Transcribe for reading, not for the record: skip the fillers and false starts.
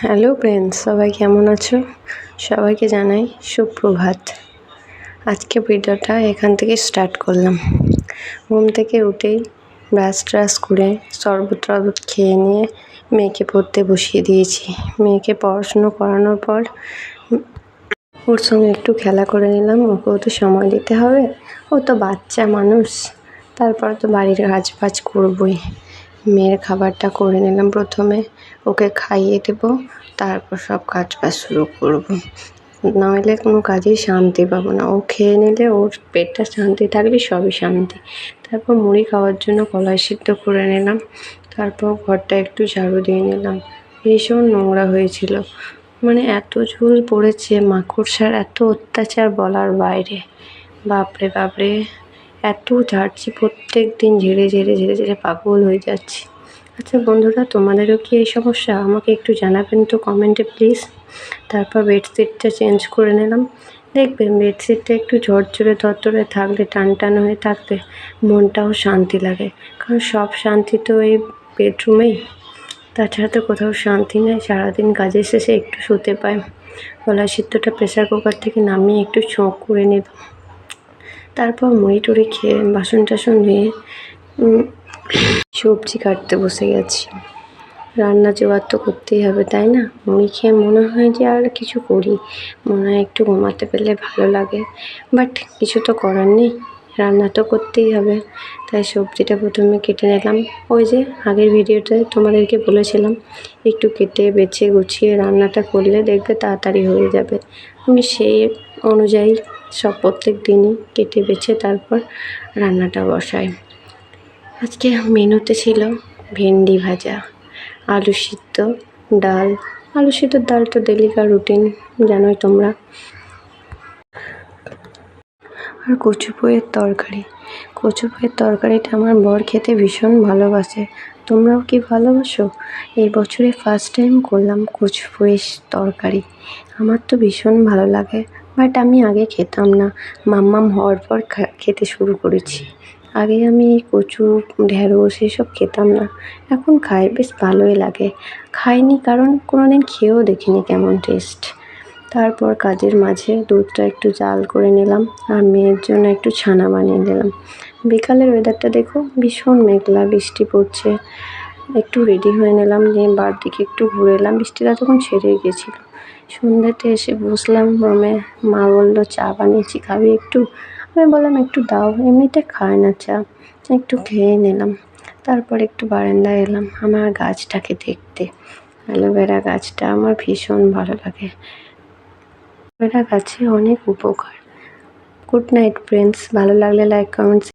Hello friends, সবাই কেমন আছো? সবাইকে জানাই সুপ্রভাত। আজকে ভিডিওটা এখান থেকে স্টার্ট করলাম। ঘুম থেকে উঠেই ব্রাশ ট্রাশ করে শরবত টরবত খেয়ে নিয়ে মেয়েকে পড়তে বসিয়ে দিয়েছি। মেয়েকে পড়াশুনো করানোর পর ওর সঙ্গে একটু খেলা করে নিলাম। ওকেও তো সময় দিতে হবে, ও তো বাচ্চা মানুষ। তারপর তো বাড়ির কাজ বাজ করবই। মেয়ের খাবারটা করে নিলাম প্রথমে, ওকে খাইয়ে দেবো, তারপর সব কাজ বাজ শুরু করবো। নইলে কোনো কাজেই শান্তি পাবো না। ও খেয়ে নিলে ওর পেটটা শান্তি থাকলে সবই শান্তি। তারপর মুড়ি খাওয়ার জন্য কলাই সিদ্ধ করে নিলাম। তারপর ঘরটা একটু ঝাড়ু দিয়ে নিলাম। ভীষণ নোংরা হয়েছিল, মানে এত ঝুল পড়েছে, মাকড়সার এত অত্যাচার বলার বাইরে। বাপরে বাপরে, এত ঝাড়ছি প্রত্যেক দিন, ঝেড়ে ঝেড়ে ঝেড়ে ঝেড়ে পাগল হয়ে যাচ্ছি। আচ্ছা বন্ধুরা, তোমাদেরও কি এই সমস্যা? আমাকে একটু জানাবেন তো কমেন্টে প্লিজ। তারপর বেডশিটটা চেঞ্জ করে নিলাম। দেখবেন বেডশিটটা একটু ঝরঝরে থরথরে থাকলে, টান টান হয়ে থাকলে মনটাও শান্তি লাগে। কারণ সব শান্তি তো এই বেডরুমেই, তাছাড়া তো কোথাও শান্তি নেই। সারাদিন কাজের শেষে একটু শুতে পাই। কলাই সিদ্ধটা প্রেসার কুকার থেকে নামিয়ে একটু ছোঁক করে নিলাম। তারপর মুড়ি টুড়ি খেয়ে বাসন টাসন ধুয়ে সবজি কাটতে বসে গেছি। রান্না জোগাড় তো করতেই হবে, তাই না? মুড়ি খেয়ে মনে হয় যে আর কিছু করি, মনে হয় একটু ঘুমাতে পেলে ভালো লাগে, বাট কিছু তো করার নেই, রান্না তো করতেই হবে। তাই সবজিটা প্রথমে কেটে নিলাম। ওই যে আগের ভিডিওটায় তোমাদেরকে বলেছিলাম একটু কেটে বেছে গুছিয়ে রান্নাটা করলে দেখবে তাড়াতাড়ি হয়ে যাবে। আমি সেই অনুযায়ী সব প্রত্যেক দিনই কেটে বেছে তারপর রান্নাটা বসাই। আজকে মেনুতে ছিল ভেন্ডি ভাজা, আলু সিদ্ধ, ডাল। আলু সিদ্ধর ডাল তো ডেলিকার রুটিন, জানোই তোমরা। আর কচু পোয়ের তরকারি। কচু পোয়ের তরকারিটা আমার বর খেতে ভীষণ ভালোবাসে। তোমরাও কি ভালোবাসো? এই বছরে ফার্স্ট টাইম করলাম কচু পোয়ের তরকারি। আমার তো ভীষণ ভালো লাগে, বাট আমি আগে খেতাম না। মাম্মাম হওয়ার পর খেতে শুরু করেছি। আগে আমি কচু, ঢ্যাঁড়স এসব খেতাম না, এখন খাই, বেশ ভালোই লাগে। খাইনি কারণ কোনোদিন খেয়েও দেখিনি কেমন টেস্ট। তারপর কাজের মাঝে দুধটা একটু জাল করে নিলাম আর মেয়ের জন্য একটু ছানা বানিয়ে নিলাম। বিকালের ওয়েদারটা দেখো, ভীষণ মেঘলা, বৃষ্টি পড়ছে। একটু রেডি হয়ে নিলাম, নিয়ে বার দিকে একটু ঘুরে এলাম। বৃষ্টিটা তখন ছেড়ে গিয়েছিলো। সন্ধ্যেতে এসে বসলাম রুমে। মা বললো চা বানিয়েছি, খাবি একটু? আমি বললাম একটু দাও, এমনিতে খায় না চা। একটু খেয়ে নিলাম। তারপর একটু বারান্দায় এলাম আমার গাছটাকে দেখতে। অ্যালোভেরা গাছটা আমার ভীষণ ভালো লাগে। অ্যালোভেরা গাছে অনেক উপকার। গুড নাইট ফ্রেন্ডস, ভালো লাগলে লাইক কমেন্টস